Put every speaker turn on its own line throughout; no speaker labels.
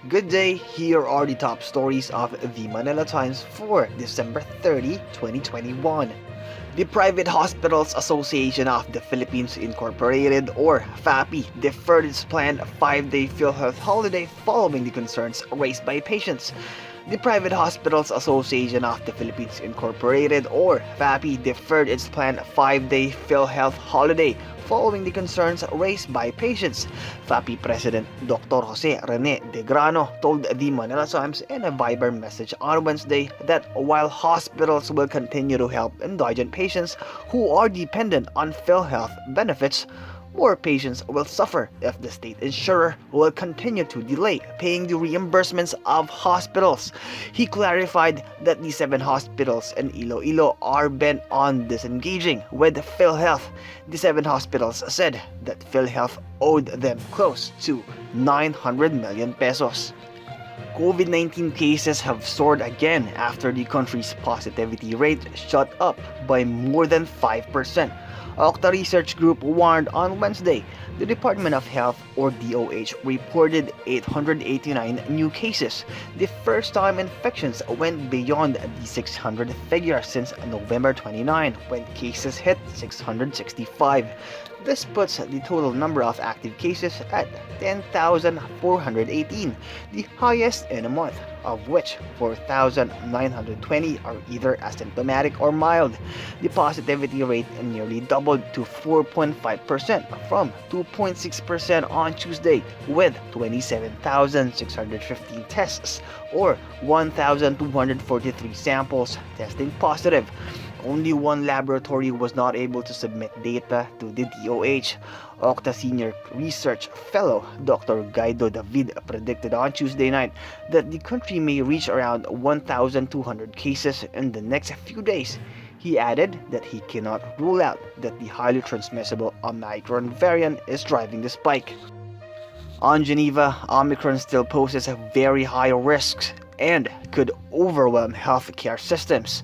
Good day, here are the top stories of the Manila Times for December 30, 2021. The Private Hospitals Association of the Philippines Incorporated, or FAPI, deferred its planned 5-day PhilHealth holiday following the concerns raised by patients. The Private Hospitals Association of the Philippines Incorporated, or FAPI, deferred its planned 5-day PhilHealth holiday following the concerns raised by patients. FAPI President Dr. Jose Rene De Grano told the Manila Times in a Viber message on Wednesday that while hospitals will continue to help indigent patients who are dependent on PhilHealth benefits, more patients will suffer if the state insurer will continue to delay paying the reimbursements of hospitals. He clarified that the 7 hospitals in Iloilo are bent on disengaging with PhilHealth. The 7 hospitals said that PhilHealth owed them close to 900 million pesos. COVID-19 cases have soared again after the country's positivity rate shot up by more than 5%. KUWTT Research Group warned on Wednesday the Department of Health, or DOH, reported 889 new cases, the first time infections went beyond the 600 figure since November 29, when cases hit 665. This puts the total number of active cases at 10,418, the highest in a month, of which 4,920 are either asymptomatic or mild. The positivity rate nearly doubled to 4.5% from 2.6% on Tuesday, with 27,615 tests, or 1,243 samples, testing positive. Only one laboratory was not able to submit data to the DOH. KUWTT Senior Research Fellow Dr. Guido David predicted on Tuesday night that the country may reach around 1,200 cases in the next few days. He added that he cannot rule out that the highly transmissible Omicron variant is driving the spike. On Geneva, Omicron still poses very high risks and could overwhelm healthcare systems.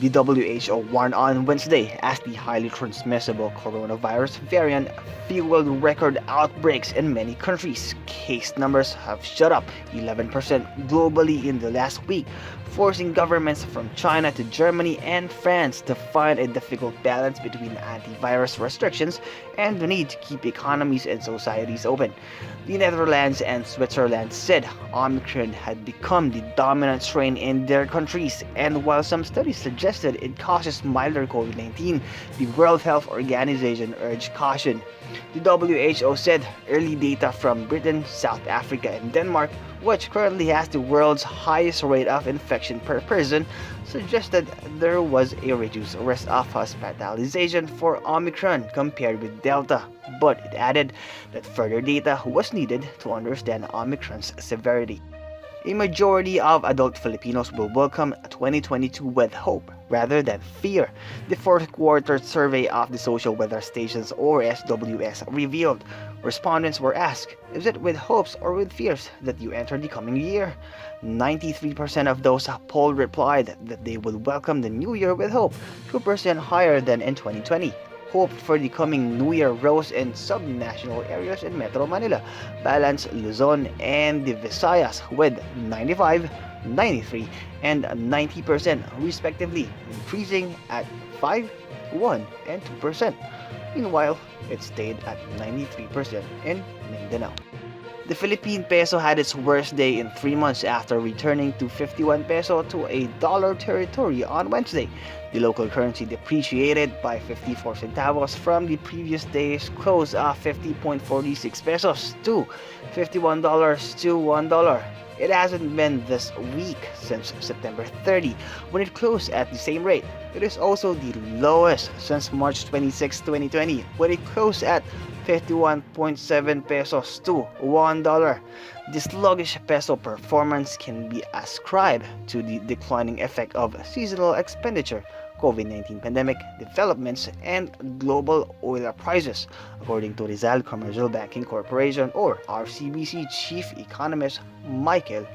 The WHO warned on Wednesday as the highly transmissible coronavirus variant fueled record outbreaks in many countries. Case numbers have shot up 11% globally in the last week, forcing governments from China to Germany and France to find a difficult balance between antivirus restrictions and the need to keep economies and societies open. The Netherlands and Switzerland said Omicron had become the dominant strain in their countries, and while some studies suggested it causes milder COVID-19, the World Health Organization urged caution. The WHO said early data from Britain, South Africa, and Denmark, which currently has the world's highest rate of infection per person, suggested there was a reduced risk of hospitalization for Omicron compared with Delta, but it added that further data was needed to understand Omicron's severity. A majority of adult Filipinos will welcome 2022 with hope rather than fear. The fourth quarter survey of the Social Weather Stations, or SWS, revealed respondents were asked, is it with hopes or with fears that you enter the coming year? 93% of those polled replied that they would welcome the new year with hope, 2% higher than in 2020. Hope for the coming New Year rose in sub-national areas in Metro Manila, Balance, Luzon, and the Visayas with 95, 93, and 90% respectively, increasing at 5, 1, and 2%. Meanwhile, it stayed at 93% in Mindanao. The Philippine peso had its worst day in 3 months after returning to 51 peso to a dollar territory on Wednesday. The local currency depreciated by 54 centavos from the previous day's close of 50.46 pesos to $51 to $1. It hasn't been this weak since September 30, when it closed at the same rate. It is also the lowest since March 26, 2020, when it closed at 51.7 pesos to $1. The sluggish peso performance can be ascribed to the declining effect of seasonal expenditure, COVID-19 pandemic developments, and global oil prices, according to Rizal Commercial Banking Corporation, or RCBC Chief Economist Michael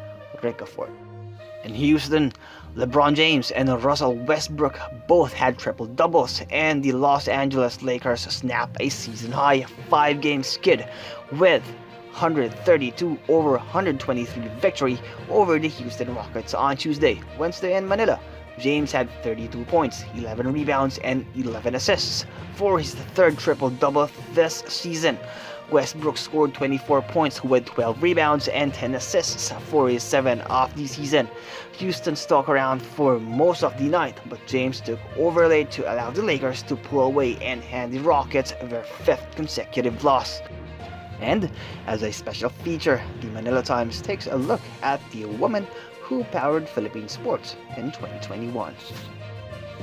Ricafort. In Houston, LeBron James and Russell Westbrook both had triple-doubles, and the Los Angeles Lakers snapped a season-high 5-game skid with 132-123 victory over the Houston Rockets on Tuesday, Wednesday in Manila. James had 32 points, 11 rebounds, and 11 assists for his third triple-double this season. Westbrook scored 24 points with 12 rebounds and 10 assists for his 7th of the season. Houston stuck around for most of the night, but James took over late to allow the Lakers to pull away and hand the Rockets their 5th consecutive loss. And as a special feature, the Manila Times takes a look at the woman who powered Philippine sports in 2021.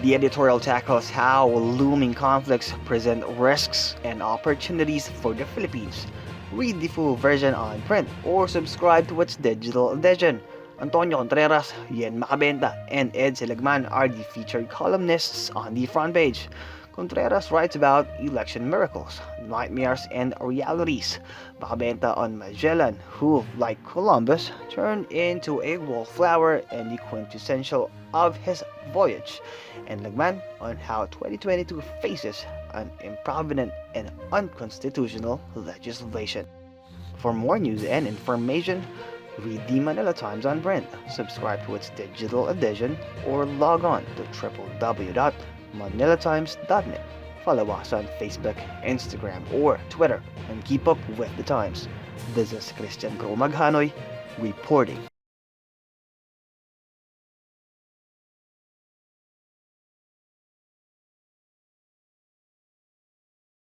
The editorial tackles how looming conflicts present risks and opportunities for the Philippines. Read the full version on print or subscribe to its digital edition. Antonio Contreras, Yen Macabenta, and Ed Seligman are the featured columnists on the front page. Contreras writes about election miracles, nightmares, and realities. Macabenta on Magellan, who, like Columbus, turned into a wallflower and the quintessential of his voyage. And Lagman on how 2022 faces an improvident and unconstitutional legislation. For more news and information, read the Manila Times on print, subscribe to its digital edition, or log on to www.manilatimes.net. Follow us on Facebook, Instagram, or Twitter, and keep up with the Times. This is Christian Gromaghanoy reporting.